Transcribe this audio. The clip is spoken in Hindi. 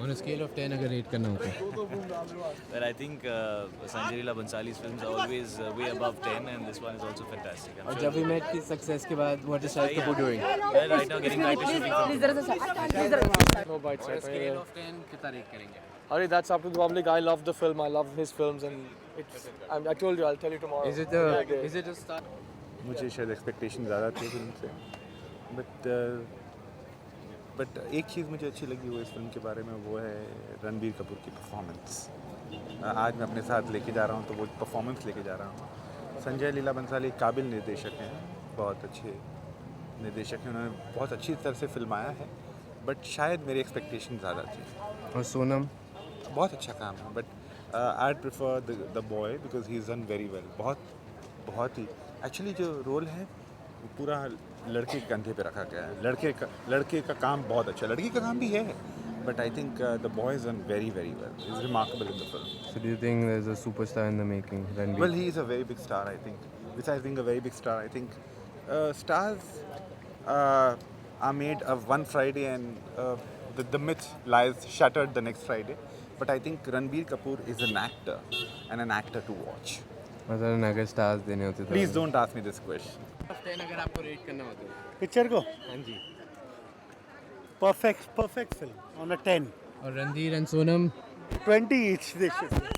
On a scale of 10 अगर रेट करना हो तो? Well, I think Sanjay Leela Bhansali's films are always way above 10, and this one is also fantastic. I'm और sure जब we met की success के बाद what is Shahid Kapoor doing? well, right now getting back to shooting films. No Bytes. On a scale of 10 कितना रेट करेंगे? Hari, that's up to the public. I love the film. I love his films, and it's. I told you, I'll tell you tomorrow. Is it a start? मुझे शायद एक्सपेक्टेशन ज़्यादा थी फिल्म से, बट एक चीज़ मुझे अच्छी लगी वो इस फिल्म के बारे में, वो है रणबीर कपूर की परफॉर्मेंस। आज मैं अपने साथ लेके जा रहा हूँ तो वो परफॉर्मेंस लेके जा रहा हूँ। संजय लीला बंसाली काबिल निर्देशक हैं, बहुत अच्छे निर्देशक हैं, उन्होंने बहुत अच्छी तरह से फिल्माया है, बट शायद मेरी एक्सपेक्टेशन ज़्यादा थी। और सोनम? बहुत अच्छा काम है, but I prefer the boy because he is done very well. बहुत ही एक्चुअली जो रोल है वो पूरा लड़के के कंधे पे रखा गया है। लड़के का काम बहुत अच्छा, लड़की का काम भी है, but I think the boy is done very very well, is remarkable in the film. So do you think there's a superstar in the making? Ranbir? Well, he is a very big star, I think. Besides being a very big star, I think stars are made of one Friday, and the myth lies shattered the next Friday. But I think Ranbir Kapoor is an actor, and an actor to watch. मतलब अगर स्टार्स देने होते तो? Please don't ask me this question. 10 अगर आपको रेट करना हो तो? पिक्चर को हाँ जी। परफेक्ट फिल्म ऑन अ 10 और Randhir and Sonam? 20 each they should say.